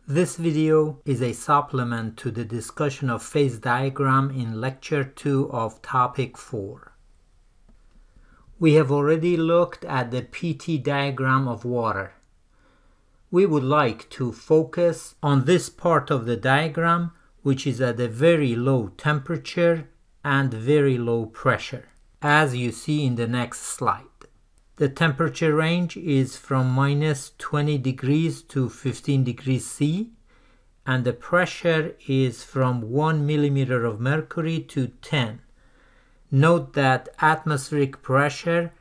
This video is a supplement to the discussion of phase diagram in Lecture 2 of Topic 4. We have already looked at the PT diagram of water. We would like to focus on this part of the diagram, which is at a very low temperature and very low pressure, as you see in the next slide. The temperature range is from minus 20 degrees to 15 degrees C, and the pressure is from 1 millimeter of mercury to 10. Note that atmospheric pressure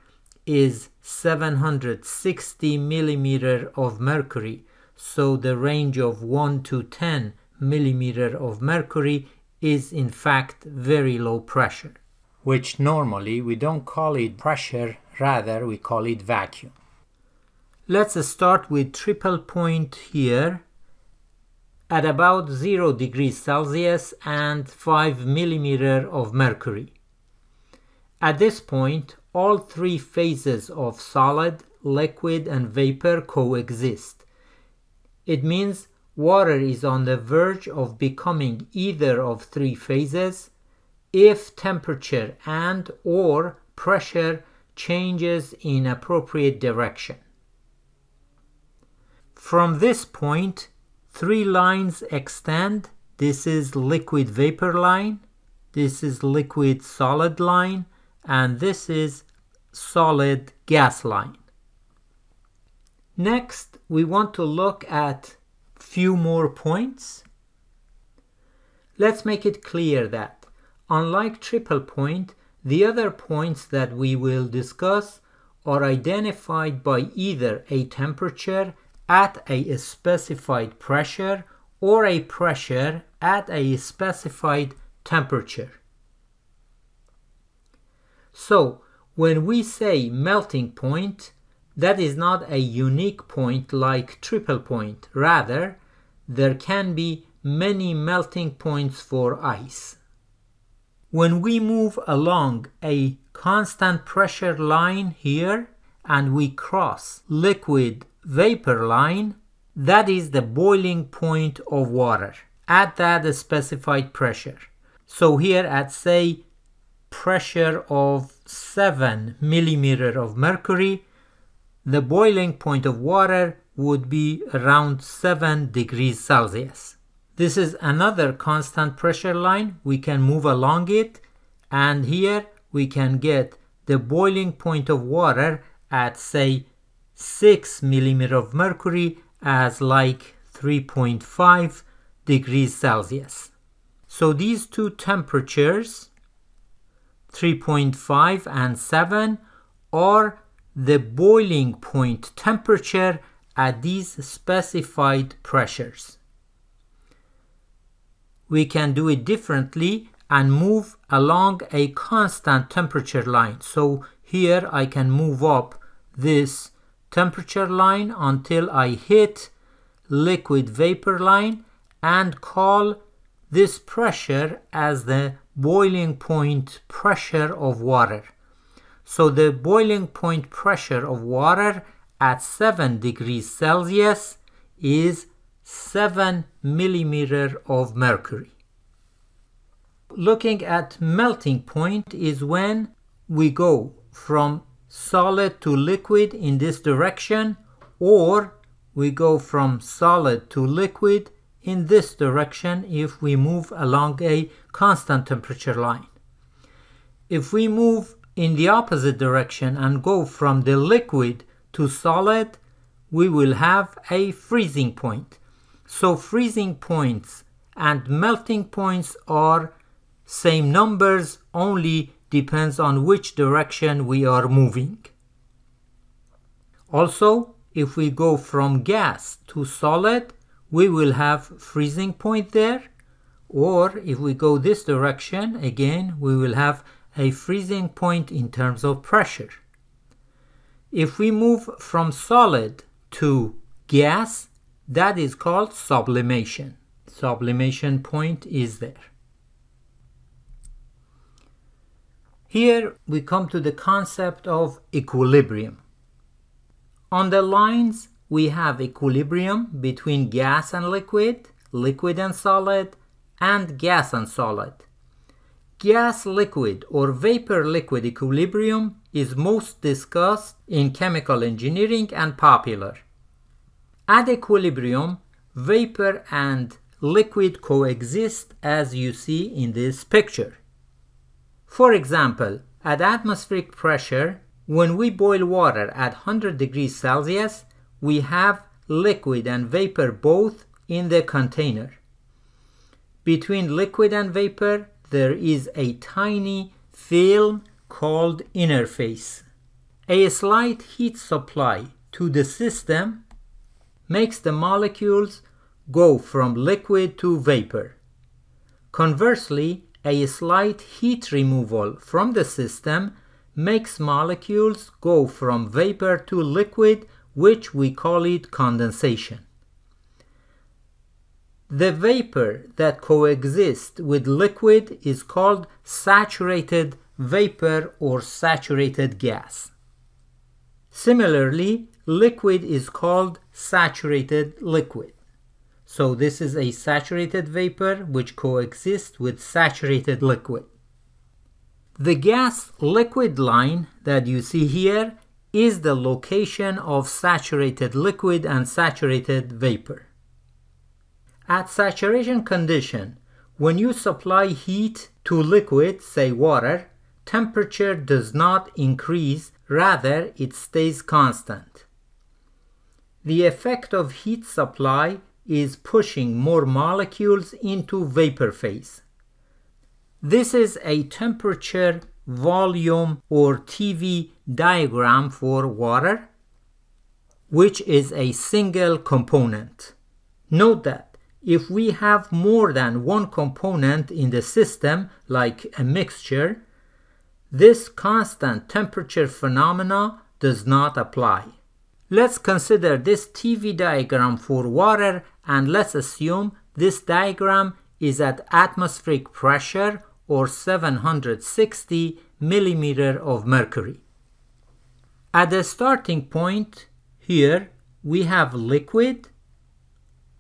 is 760 millimeter of mercury, so the range of 1 to 10 millimeter of mercury is in fact very low pressure, which normally we don't call it pressure, rather we call it vacuum. Let's start with triple point here at about 0 degrees Celsius and 5 millimeter of mercury. At this point, all three phases of solid, liquid, and vapor coexist. It means water is on the verge of becoming either of three phases if temperature and or pressure changes in appropriate direction. From this point, three lines extend. This is liquid vapor line, this is liquid solid line, and this is solid gas line. Next, we want to look at few more points. Let's make it clear that, unlike triple point, the other points that we will discuss are identified by either a temperature at a specified pressure or a pressure at a specified temperature. So, when we say melting point, that is not a unique point like triple point. Rather, there can be many melting points for ice. When we move along a constant pressure line here and we cross liquid vapor line, that is the boiling point of water at that specified pressure. So here at say pressure of 7 millimeter of mercury, the boiling point of water would be around 7 degrees Celsius. This is another constant pressure line. We can move along it, and here we can get the boiling point of water at say 6 millimeter of mercury as like 3.5 degrees Celsius. So these two temperatures, 3.5 and 7, are the boiling point temperature at these specified pressures. We can do it differently and move along a constant temperature line. So here I can move up this temperature line until I hit liquid vapor line and call this pressure as the boiling point pressure of water. So the boiling point pressure of water at 7 degrees Celsius is 7 millimeter of mercury. Looking at melting point is when we go from solid to liquid in this direction, or we go from solid to liquid in this direction if we move along a constant temperature line. If we move in the opposite direction and go from the liquid to solid, we will have a freezing point. So freezing points and melting points are same numbers, only depends on which direction we are moving. Also, if we go from gas to solid, we will have freezing point there, or if we go this direction, again we will have a freezing point in terms of pressure. If we move from solid to gas, that is called sublimation. Sublimation point is there. Here we come to the concept of equilibrium. On the lines we have equilibrium between gas and liquid, liquid and solid, and gas and solid. Gas-liquid or vapor-liquid equilibrium is most discussed in chemical engineering and popular. At equilibrium, vapor and liquid coexist as you see in this picture. For example, at atmospheric pressure, when we boil water at 100 degrees Celsius, we have liquid and vapor both in the container. Between liquid and vapor, there is a tiny film called interface. A slight heat supply to the system makes the molecules go from liquid to vapor. Conversely, a slight heat removal from the system makes molecules go from vapor to liquid, which we call it condensation. The vapor that coexists with liquid is called saturated vapor or saturated gas. Similarly, liquid is called saturated liquid. So this is a saturated vapor which coexists with saturated liquid. The gas-liquid line that you see here is the location of saturated liquid and saturated vapor. At saturation condition, when you supply heat to liquid, say water, temperature does not increase, rather it stays constant. The effect of heat supply is pushing more molecules into vapor phase. This is a temperature, volume, or TV diagram for water, which is a single component. Note that if we have more than one component in the system, like a mixture, this constant temperature phenomena does not apply. Let's consider this TV diagram for water, and let's assume this diagram is at atmospheric pressure or 760 millimeter of mercury. At the starting point here we have liquid,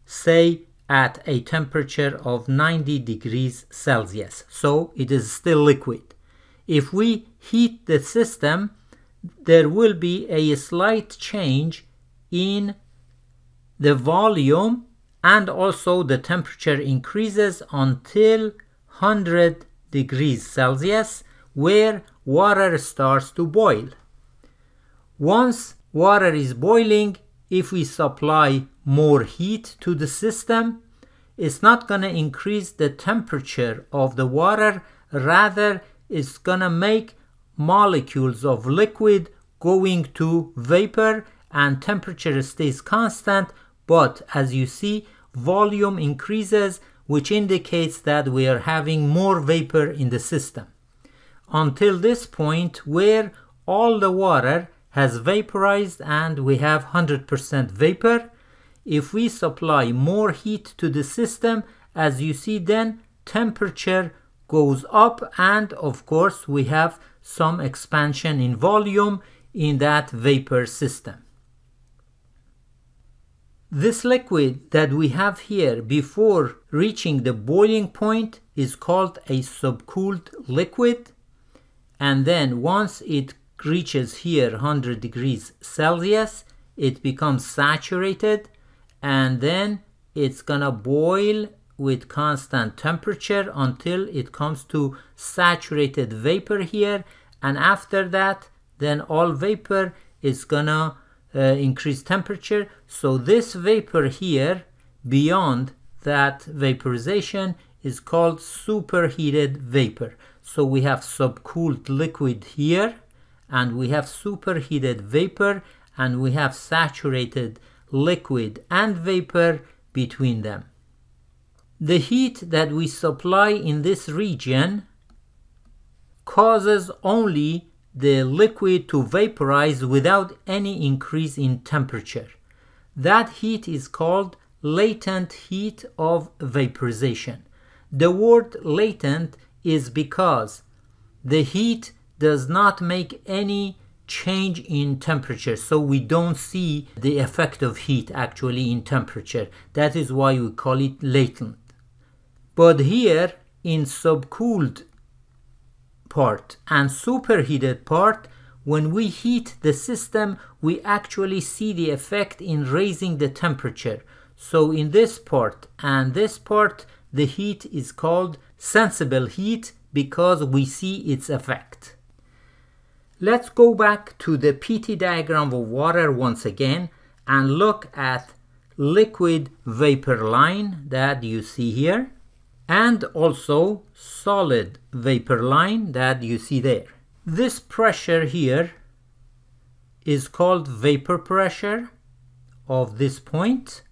say at a temperature of 90 degrees Celsius, so it is still liquid. If we heat the system, there will be a slight change in the volume, and also the temperature increases until 100 degrees Celsius, where water starts to boil. Once water is boiling, if we supply more heat to the system, it's not going to increase the temperature of the water, rather it's going to make molecules of liquid going to vapor and temperature stays constant, but as you see, volume increases, which indicates that we are having more vapor in the system. Until this point where all the water has vaporized and we have 100% vapor, if we supply more heat to the system, as you see, then temperature goes up, and of course we have some expansion in volume in that vapor system. This liquid that we have here before reaching the boiling point is called a subcooled liquid, and then once it reaches here 100 degrees Celsius, it becomes saturated, and then it's gonna boil with constant temperature until it comes to saturated vapor here, and after that then all vapor is gonna increase temperature. So this vapor here beyond that vaporization is called superheated vapor. So we have subcooled liquid here, and we have superheated vapor, and we have saturated liquid and vapor between them. The heat that we supply in this region causes only the liquid to vaporize without any increase in temperature. That heat is called latent heat of vaporization. The word latent is because the heat does not make any change in temperature, so we don't see the effect of heat actually in temperature. That is why we call it latent. But here in subcooled part and superheated part, when we heat the system, we actually see the effect in raising the temperature. So in this part and this part, the heat is called sensible heat because we see its effect. Let's go back to the PT diagram of water once again and look at liquid vapor line that you see here, and also solid vapor line that you see there. This pressure here is called vapor pressure of this point.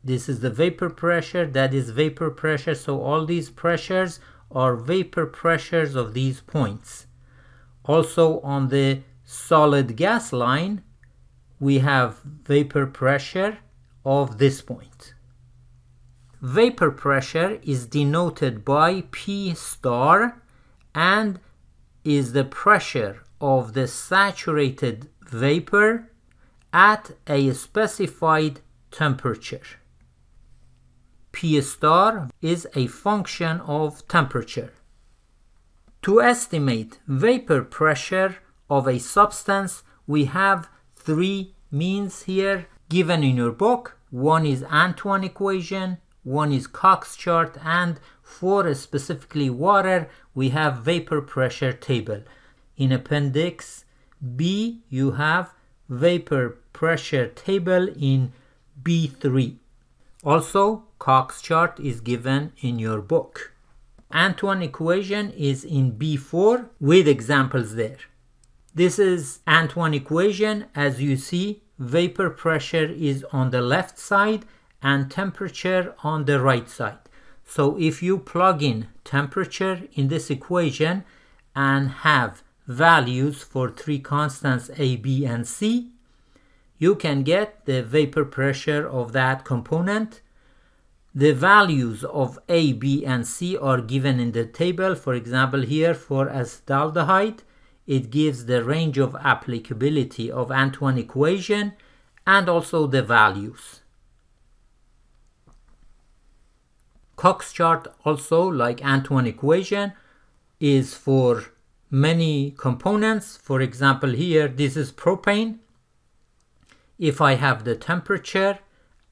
This is the vapor pressure, that is vapor pressure. So all these pressures are vapor pressures of these points. Also on the solid gas line, we have vapor pressure of this point. Vapor pressure is denoted by P star and is the pressure of the saturated vapor at a specified temperature. P star is a function of temperature. To estimate vapor pressure of a substance, we have three means here given in your book. One is Antoine Equation, one is Cox Chart, and for specifically water, we have vapor pressure table. In Appendix B, you have vapor pressure table in B3. Also, Cox Chart is given in your book. Antoine Equation is in B4 with examples there. This is Antoine Equation. As you see, vapor pressure is on the left side and temperature on the right side. So if you plug in temperature in this equation and have values for three constants A, B, and C, you can get the vapor pressure of that component. The values of A, B, and C are given in the table. For example, here for acetaldehyde, it gives the range of applicability of Antoine Equation and also the values. Cox Chart also, like Antoine Equation, is for many components. For example, here, this is propane. If I have the temperature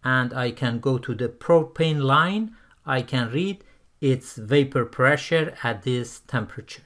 and I can go to the propane line, I can read its vapor pressure at this temperature.